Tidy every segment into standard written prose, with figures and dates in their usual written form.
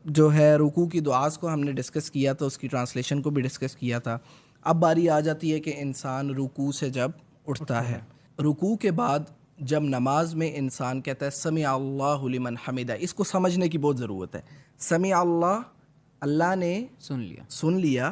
جو ہے رکوع کی دعاز کو ہم نے ڈسکس کیا تو اس کی ٹرانسلیشن کو بھی ڈسکس کیا تھا. اب باری آ جاتی ہے کہ انسان رکوع سے جب اٹھتا ہے. رکوع کے بعد جب نماز میں انسان کہتا ہے سمع اللہ لمن حمدہ، اس کو سمجھنے کی بہت ضرورت ہے. سمع اللہ، اللہ نے سن لیا،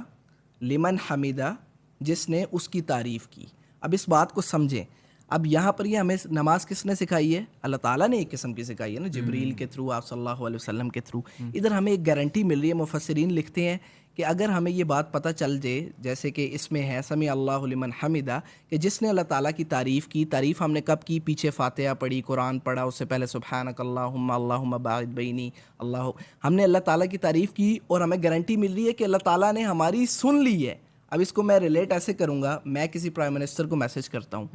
لمن حمدہ، جس نے اس کی تعریف کی. اب اس بات کو سمجھیں. اب یہاں پر یہ ہمیں نماز کس نے سکھائی ہے؟ اللہ تعالیٰ نے ایک قسم کی سکھائی ہے نا، جبریل کے تھرو، آپ صلی اللہ علیہ وسلم کے تھرو. ادھر ہمیں ایک گارنٹی مل رہی ہے. مفسرین لکھتے ہیں کہ اگر ہمیں یہ بات پتہ چل جائے، جیسے کہ اس میں ہے سمع اللہ لمن حمدہ، کہ جس نے اللہ تعالیٰ کی تعریف کی. تعریف ہم نے کب کی؟ پیچھے فاتحہ پڑھی، قرآن پڑھا، اس سے پہلے سبحانک اللہم اللہم باعث بینی اللہ، ہم نے اللہ تعالیٰ کی تعریف کی اور ہمیں گارنٹی مل رہی ہے کہ اللہ تعالیٰ نے ہماری سن لی ہے. اب اس کو میں ریلیٹ ایسے کروں گا، میں کسی پرائم منسٹر کو میسج کرتا ہوں،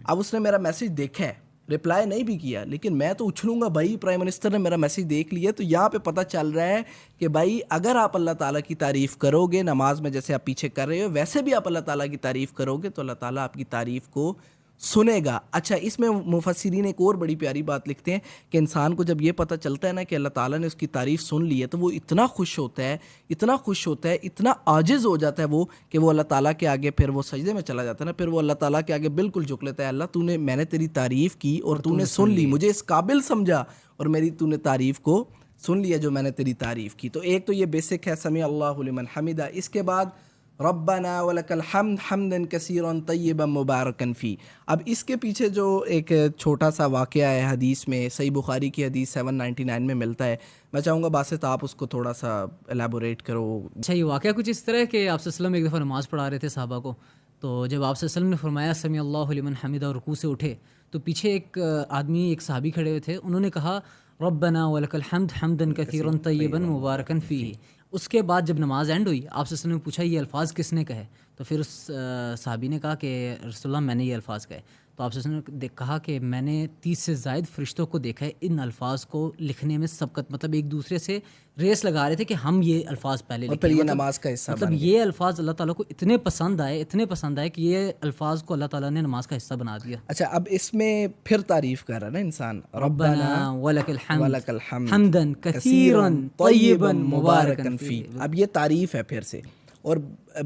اب اس نے میرا میسج دیکھا ہے، رپلائی نہیں بھی کیا، لیکن میں تو اچھلوں گا بھائی پرائم منسٹر نے میرا میسج دیکھ لیا. تو یہاں پہ پتہ چل رہا ہے کہ بھائی اگر آپ اللہ تعالیٰ کی تعریف کرو گے نماز میں، جیسے آپ پیچھے کر رہے ہو، ویسے بھی آپ اللہ تعالیٰ کی تعریف کرو گے تو اللہ تعالیٰ آپ کی تعریف کو سنے گا. اچھا، اس میں مفسرین ایک اور بڑی پیاری بات لکھتے ہیں کہ انسان کو جب یہ پتہ چلتا ہے نا کہ اللہ تعالیٰ نے اس کی تعریف سن لی ہے تو وہ اتنا خوش ہوتا ہے، اتنا خوش ہوتا ہے، اتنا عاجز ہو جاتا ہے وہ، کہ وہ اللہ تعالیٰ کے آگے پھر وہ سجدے میں چلا جاتا ہے نا. پھر وہ اللہ تعالیٰ کے آگے بالکل جھک لیتا ہے. اللہ میں نے تیری تعریف کی اور تو نے سن لی، مجھے اس قابل سمجھا اور تو نے تعریف کو سن لیا جو میں نے تیری تعریف کی. تو ایک تو یہ بیسک ہے سمع اللہ لمن حمدہ. اس کے بعد ربنا ولک الحمد حمدا کثیرا طیبا مبارکا فی. اب اس کے پیچھے جو ایک چھوٹا سا واقعہ ہے حدیث میں، صحیح بخاری کی حدیث 799 میں ملتا ہے. میں چاہوں گا باسط آپ اس کو تھوڑا سا ایلیبوریٹ کرو. اچھا، یہ واقعہ کچھ اس طرح ہے کہ آپ صلی اللہ علیہ وسلم ایک دفعہ نماز پڑھا رہے تھے صحابہ کو، تو جب آپ صلی اللہ علیہ وسلم نے فرمایا سمع اللہ لمن حمدہ اور رکوع سے اٹھے، تو پیچھے ایک آدمی، ایک صحابی کھڑے ہوئے تھے، انہوں نے کہا ربنا ولک الحمد حمدا کثیرا طیبا مبارکا فیہ. اس کے بعد جب نماز اینڈ ہوئی، آپ صلی اللہ علیہ وسلم نے پوچھا یہ الفاظ کس نے کہے؟ تو پھر اس صحابی نے کہا کہ رسول اللہ میں نے یہ الفاظ کہے. تو آپ صلی اللہ علیہ وسلم نے کہا کہ میں نے 30 سے زائد فرشتوں کو دیکھا ہے ان الفاظ کو لکھنے میں سبقت، مطلب ایک دوسرے سے ریس لگا رہے تھے کہ ہم یہ الفاظ پہلے لکھیں. پھر یہ نماز کا حصہ مطلب یہ الفاظ اللہ تعالیٰ کو اتنے پسند آئے کہ یہ الفاظ کو اللہ تعالیٰ نے نماز کا حصہ بنا دیا. اچھا، اب اس میں پھر تعریف کر رہا ہے نا انسان، ربنا ولک الحمد حمدا کثیرا طیبا مبارکا فیہ. اب یہ تعریف ہے پھر سے، اور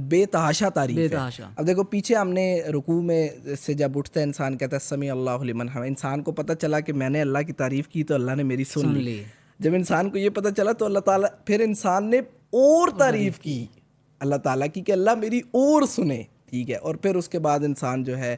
بے تحاشا تعریف ہے. اب دیکھو پیچھے ہم نے رکوع میں سے جب اٹھتا ہے انسان کہتا ہے سمع اللہ لمن حمدہ، انسان کو پتہ چلا کہ میں نے اللہ کی تعریف کی تو اللہ نے میری سن لی. جب انسان کو یہ پتہ چلا تو اللہ تعالیٰ، پھر انسان نے اور تعریف کی اللہ تعالیٰ کی کہ اللہ میری اور سنے، ٹھیک ہے. اور پھر اس کے بعد انسان جو ہے